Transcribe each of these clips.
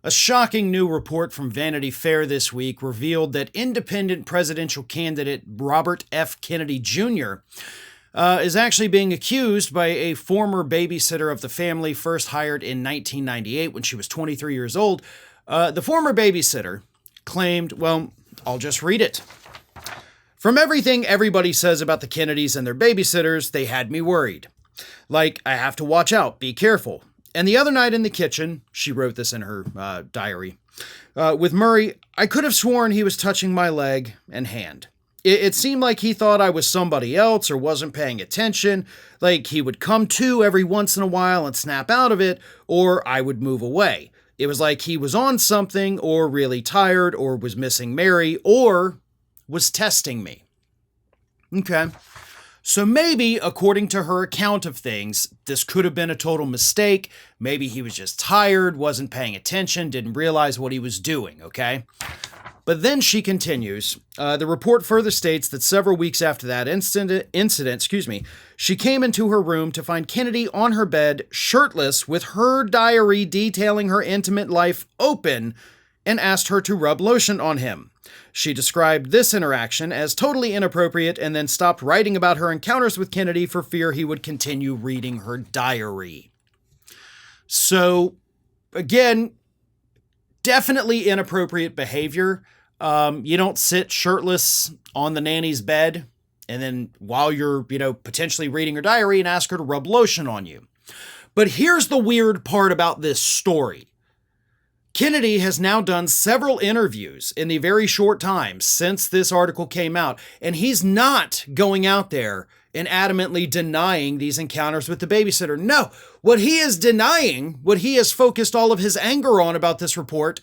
A shocking new report from Vanity Fair this week revealed that independent presidential candidate Robert F. Kennedy Jr. Is actually being accused by a former babysitter of the family, first hired in 1998 when she was 23 years old. The former babysitter claimed, well, I'll just read it. From everything everybody says about the Kennedys and their babysitters, they had me worried. Like, I have to watch out, be careful. And the other night in the kitchen, she wrote this in her diary, with Murray, I could have sworn he was touching my leg and hand. It seemed like he thought I was somebody else or wasn't paying attention, like he would come to every once in a while and snap out of it, or I would move away. It was like he was on something, or really tired, or was missing Mary, or was testing me. Okay. So maybe, according to her account of things, this could have been a total mistake. Maybe he was just tired, wasn't paying attention, didn't realize what he was doing, okay? But then she continues. The report further states that several weeks after that incident, she came into her room to find Kennedy on her bed, shirtless, with her diary detailing her intimate life open, and asked her to rub lotion on him. She described this interaction as totally inappropriate and then stopped writing about her encounters with Kennedy for fear he would continue reading her diary. So, again, definitely inappropriate behavior. You don't sit shirtless on the nanny's bed and then while you're, potentially reading her diary and ask her to rub lotion on you. But here's the weird part about this story. Kennedy has now done several interviews in the very short time since this article came out, and he's not going out there and adamantly denying these encounters with the babysitter. No, what he is denying, what he has focused all of his anger on about this report,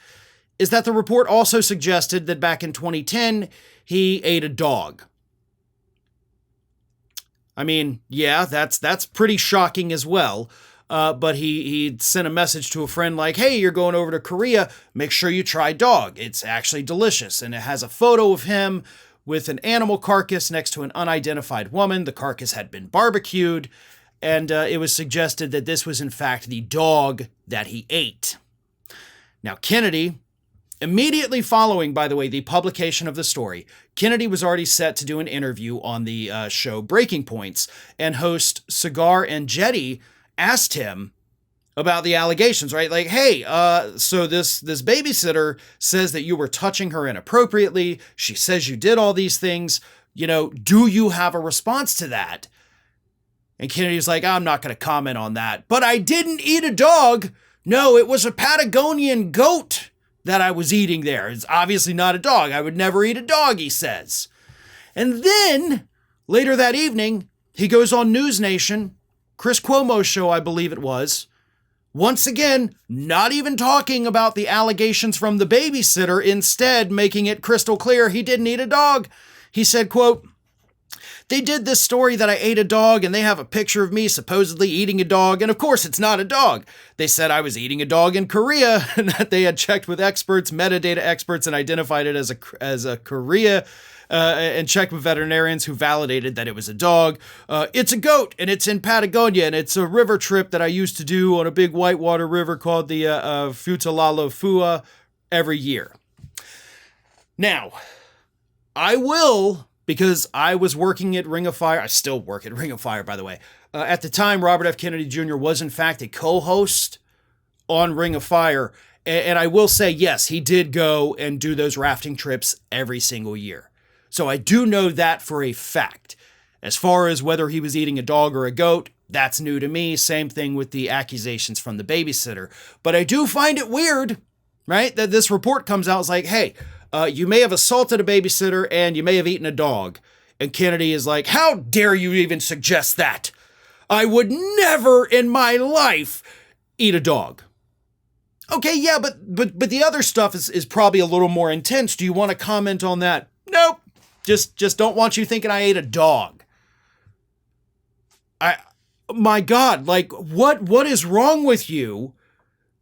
is that the report also suggested that back in 2010, he ate a dog. I mean, yeah, that's pretty shocking as well. But he sent a message to a friend like, hey, you're going over to Korea, make sure you try dog. It's actually delicious. And it has a photo of him with an animal carcass next to an unidentified woman. The carcass had been barbecued, and it was suggested that this was in fact the dog that he ate. Now, Kennedy, immediately following, by the way, the publication of the story, Kennedy was already set to do an interview on the show Breaking Points, and host Cigar and Jetty asked him about the allegations, right? Like, hey, so this babysitter says that you were touching her inappropriately. She says you did all these things. Do you have a response to that? And Kennedy's like, I'm not going to comment on that. But I didn't eat a dog. No, it was a Patagonian goat that I was eating there. It's obviously not a dog. I would never eat a dog, he says. And then, later that evening, he goes on News Nation, Chris Cuomo's show, I believe it was, once again, not even talking about the allegations from the babysitter, instead making it crystal clear he didn't eat a dog. He said, quote, they did this story that I ate a dog and they have a picture of me supposedly eating a dog. And of course, it's not a dog. They said I was eating a dog in Korea and that they had checked with experts, metadata experts, and identified it as a Korea and checked with veterinarians who validated that it was a dog. It's a goat and it's in Patagonia and it's a river trip that I used to do on a big whitewater river called the Fua every year. Now, I will, because I was working at Ring of Fire. I still work at Ring of Fire, by the way. At the time, Robert F. Kennedy Jr. was, in fact, a co-host on Ring of Fire. And I will say, yes, he did go and do those rafting trips every single year. So I do know that for a fact. As far as whether he was eating a dog or a goat, that's new to me. Same thing with the accusations from the babysitter. But I do find it weird, right, that this report comes out. It's like, hey, you may have assaulted a babysitter and you may have eaten a dog. And Kennedy is like, how dare you even suggest that? I would never in my life eat a dog. Okay, yeah, but the other stuff is probably a little more intense. Do you want to comment on that? Nope. Just don't want you thinking I ate a dog. My God, like what is wrong with you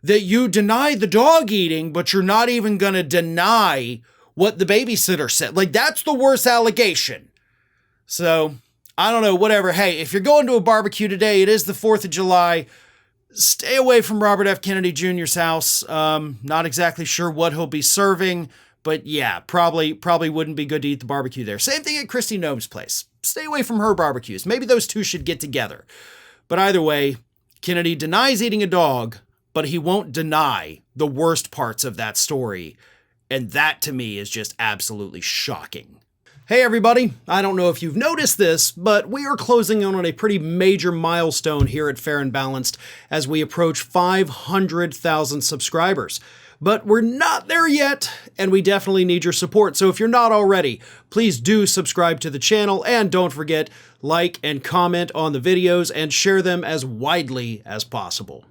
that you deny the dog eating, but you're not even going to deny what the babysitter said? Like, that's the worst allegation. So, I don't know, whatever. Hey, if you're going to a barbecue today, it is the 4th of July. Stay away from Robert F. Kennedy Jr.'s house. Not exactly sure what he'll be serving, but yeah, probably wouldn't be good to eat the barbecue there. Same thing at Kristi Noem's place. Stay away from her barbecues. Maybe those two should get together. But either way, Kennedy denies eating a dog, but he won't deny the worst parts of that story. And that to me is just absolutely shocking. Hey everybody, I don't know if you've noticed this, but we are closing in on a pretty major milestone here at Fair and Balanced as we approach 500,000 subscribers. But we're not there yet, and we definitely need your support. So if you're not already, please do subscribe to the channel, and don't forget, like and comment on the videos and share them as widely as possible.